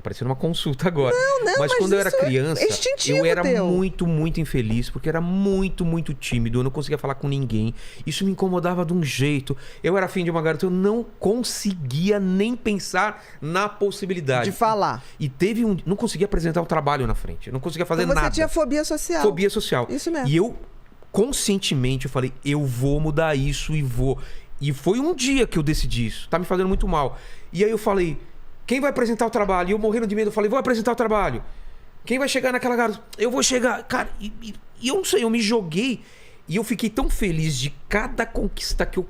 parecendo uma consulta agora. Não, mas quando eu era criança, instintivo eu era teu. muito, muito infeliz, porque era muito, muito tímido, eu não conseguia falar com ninguém. Isso me incomodava de um jeito. Eu era afim de uma garota, eu não conseguia nem pensar na possibilidade. De falar. E teve um... Não conseguia apresentar o trabalho na frente, eu não conseguia fazer Então você nada. tinha fobia social. Fobia social. Isso mesmo. E eu, conscientemente, eu falei, eu vou mudar isso e vou. E foi um dia que eu decidi isso. Tá me fazendo muito mal. E aí eu falei... Quem vai apresentar o trabalho? E eu morrendo de medo, eu falei, vou apresentar o trabalho. Quem vai chegar naquela garota? Eu vou chegar. Cara, e eu não sei, eu me joguei. E eu fiquei tão feliz de cada conquista que eu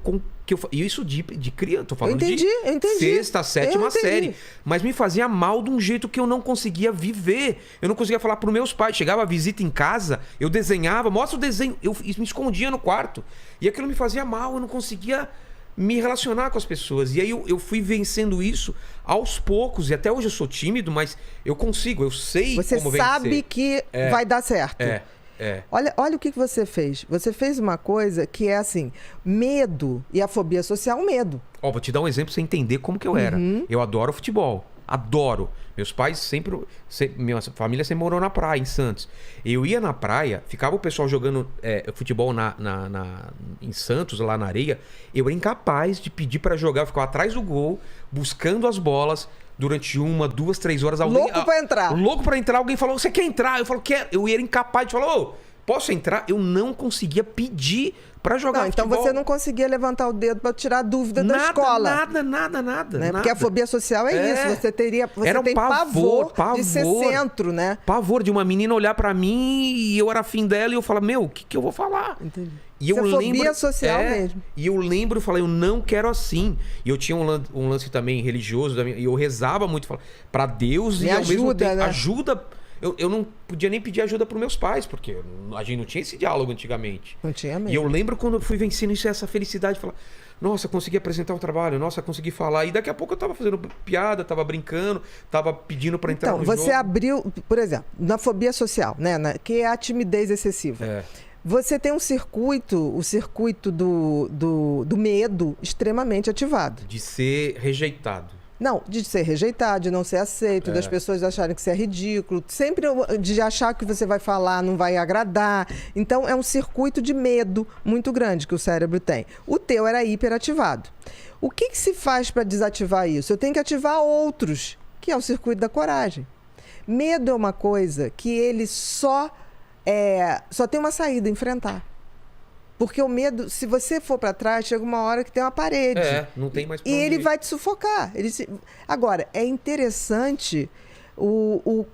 e isso de criança, tô falando eu entendi. Sexta, sétima série. Mas me fazia mal de um jeito que eu não conseguia viver. Eu não conseguia falar pros meus pais. Chegava a visita em casa, eu desenhava, mostra o desenho. Eu me escondia no quarto. E aquilo me fazia mal, eu não conseguia me relacionar com as pessoas. E aí eu fui vencendo isso aos poucos. E até hoje eu sou tímido, mas eu consigo, eu sei você como vencer. Você sabe que vai dar certo. Olha o que você fez. Você fez uma coisa que é assim, medo e a fobia social, medo. Ó, vou te dar um exemplo pra você entender como que eu era. Eu adoro futebol. Adoro. Meus pais minha família sempre morou na praia, em Santos. Eu ia na praia, ficava o pessoal jogando futebol em Santos, lá na areia. Eu era incapaz de pedir pra jogar. Eu ficava atrás do gol, buscando as bolas durante 1, 2, 3 horas. Louco pra entrar. Louco pra entrar. Alguém falou, você quer entrar? Eu falo, quero. Eu era incapaz de falar, ô, posso entrar? Eu não conseguia pedir pra jogar então futebol. você não conseguia levantar o dedo pra tirar a dúvida da escola. Nada. Porque a fobia social é isso. Você era um tem pavor de ser centro, né? Pavor de uma menina olhar pra mim e eu era afim dela e eu falava, meu, o que eu vou falar? Entendi. E eu lembro, fobia social mesmo. E eu lembro, falei, eu não quero assim. E eu tinha um lance também religioso, e eu rezava muito pra Deus e ao mesmo tempo, né? ajuda. Eu não podia nem pedir ajuda pros meus pais, porque a gente não tinha esse diálogo antigamente. Não tinha mesmo. E eu lembro quando eu fui vencendo isso, essa felicidade, falar, nossa, consegui apresentar um trabalho, nossa, consegui falar. E daqui a pouco eu tava fazendo piada, tava brincando, tava pedindo pra entrar no jogo. Então, você abriu, por exemplo, na fobia social, né? Que é a timidez excessiva. Você tem o circuito do medo extremamente ativado. De ser rejeitado. Não, de ser rejeitado, de não ser aceito, das pessoas acharem que você é ridículo, sempre de achar que você vai falar não vai agradar. Então, é um circuito de medo muito grande que o cérebro tem. O teu era hiperativado. O que se faz para desativar isso? Eu tenho que ativar outros, que é o circuito da coragem. Medo é uma coisa que ele só tem uma saída, enfrentar. Porque o medo, se você for para trás, chega uma hora que tem uma parede. Não tem mais pra E onde ele ir. vai te sufocar. Agora, é interessante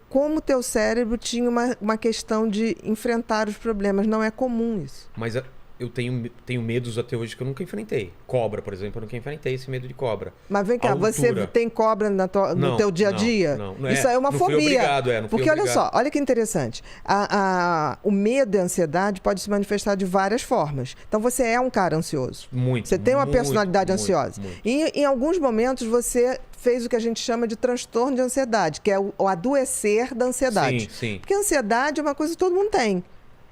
como o teu cérebro tinha uma questão de enfrentar os problemas. Não é comum isso. Mas eu tenho medos até hoje que eu nunca enfrentei. Cobra, por exemplo, eu nunca enfrentei esse medo de cobra. Mas vem cá, você tem cobra no teu dia a dia? Não Isso é uma não fobia. Fui obrigado, não fui Porque olha obrigado. só, olha que interessante. O medo e a ansiedade pode se manifestar de várias formas. Então você é um cara ansioso. Muito. Você tem uma personalidade ansiosa. Muito. E em alguns momentos você fez o que a gente chama de transtorno de ansiedade, que é o adoecer da ansiedade. Sim. Porque a ansiedade é uma coisa que todo mundo tem.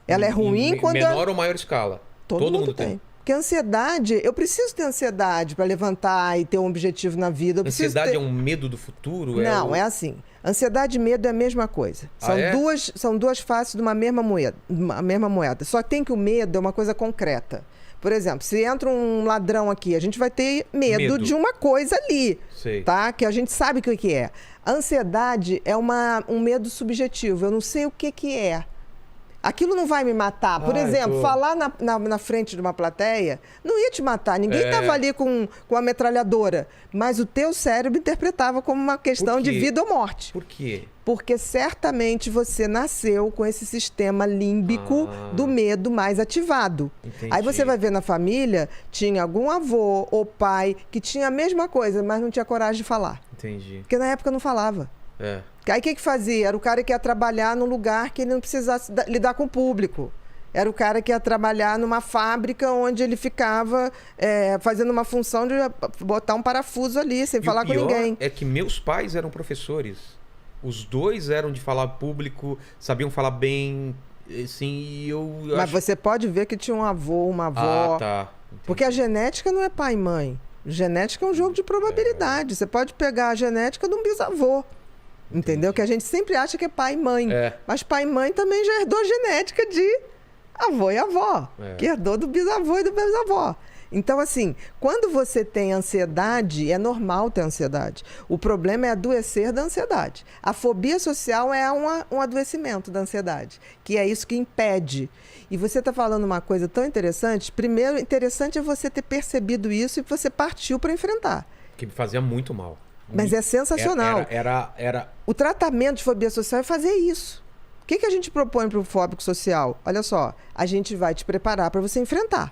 Ela é ruim quando... menor ou maior escala. Todo mundo tem. Porque a ansiedade, eu preciso ter ansiedade para levantar e ter um objetivo na vida. Ansiedade é um medo do futuro? Não, é assim. Ansiedade e medo é a mesma coisa. São duas faces de uma mesma moeda. Só tem que o medo é uma coisa concreta. Por exemplo, se entra um ladrão aqui, a gente vai ter medo de uma coisa ali, tá? Que a gente sabe o que é. A ansiedade é um medo subjetivo. Eu não sei o que é. Aquilo não vai me matar. Por exemplo, falar na frente de uma plateia não ia te matar. Ninguém estava ali com a metralhadora. Mas o teu cérebro interpretava como uma questão de vida ou morte. Por quê? Porque certamente você nasceu com esse sistema límbico do medo mais ativado. Entendi. Aí você vai ver na família, tinha algum avô ou pai que tinha a mesma coisa, mas não tinha coragem de falar. Entendi. Porque na época não falava. Aí o que fazia? Era o cara que ia trabalhar num lugar que ele não precisasse lidar com o público. Era o cara que ia trabalhar numa fábrica onde ele ficava fazendo uma função de botar um parafuso ali, sem falar com ninguém. É que meus pais eram professores. Os dois eram de falar público, sabiam falar bem, assim, e Mas você pode ver que tinha um avô, uma avó. Tá. Porque a genética não é pai e mãe. Genética é um jogo de probabilidade. Você pode pegar a genética de um bisavô. Entendeu? Entendi. Que a gente sempre acha que é pai e mãe. É. Mas pai e mãe também já herdou genética de avô e avó. Que herdou do bisavô e do bisavó. Então, assim, quando você tem ansiedade, é normal ter ansiedade. O problema é adoecer da ansiedade. A fobia social é um adoecimento da ansiedade, que é isso que impede. E você está falando uma coisa tão interessante. Primeiro, interessante é você ter percebido isso e você partiu para enfrentar. Que me fazia muito mal. Mas é sensacional. Era... O tratamento de fobia social é fazer isso. O que a gente propõe para o fóbico social? Olha só, a gente vai te preparar para você enfrentar.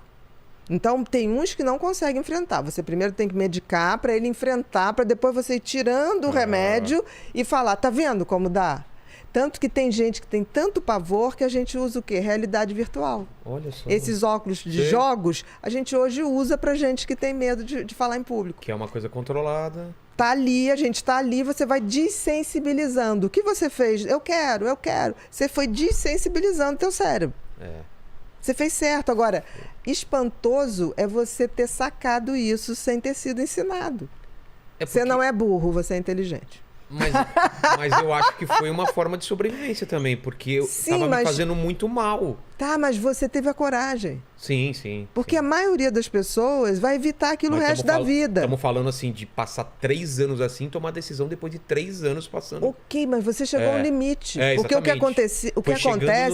Então, tem uns que não conseguem enfrentar. Você primeiro tem que medicar para ele enfrentar, para depois você ir tirando o remédio e falar, tá vendo como dá? Tanto que tem gente que tem tanto pavor que a gente usa o quê? Realidade virtual. Olha só. Esses óculos de jogos, a gente hoje usa para gente que tem medo de falar em público. Que é uma coisa controlada. Tá ali, a gente tá ali, você vai desensibilizando. O que você fez? Eu quero. Você foi desensibilizando teu cérebro. Você fez certo. Agora, espantoso é você ter sacado isso sem ter sido ensinado. Você não é burro, você é inteligente. Mas eu acho que foi uma forma de sobrevivência também, porque eu tava me fazendo muito mal. Tá, mas você teve a coragem. Sim. Porque a maioria das pessoas vai evitar aquilo o resto da vida. Estamos falando assim de passar 3 anos assim, tomar decisão depois de 3 anos passando. Ok, mas você chegou ao limite. Porque o que acontece,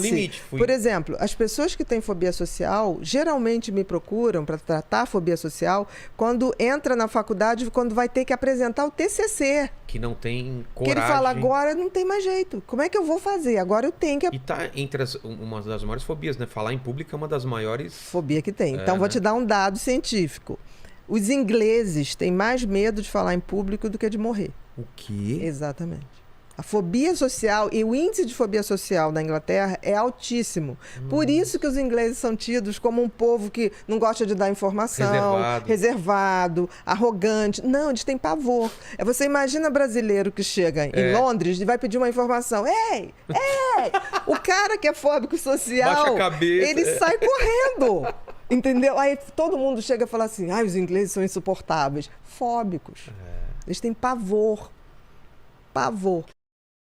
limite, por exemplo, as pessoas que têm fobia social geralmente me procuram para tratar a fobia social quando entra na faculdade, quando vai ter que apresentar o TCC. Que não tem coragem. Que ele fala, agora não tem mais jeito. Como é que eu vou fazer? Agora eu tenho que... E tá entre uma das maiores fobias, né? Falar em público é uma das maiores... Fobia que tem. Então, vou te dar um dado científico. Os ingleses têm mais medo de falar em público do que de morrer. O quê? Exatamente. A fobia social e o índice de fobia social na Inglaterra é altíssimo. Por isso que os ingleses são tidos como um povo que não gosta de dar informação, reservado, arrogante. Não, eles têm pavor. Você imagina brasileiro que chega em Londres e vai pedir uma informação. Ei! O cara que é fóbico social, baixa a cabeça, ele sai correndo. Entendeu? Aí todo mundo chega e fala assim, os ingleses são insuportáveis. Fóbicos. Eles têm pavor. Pavor.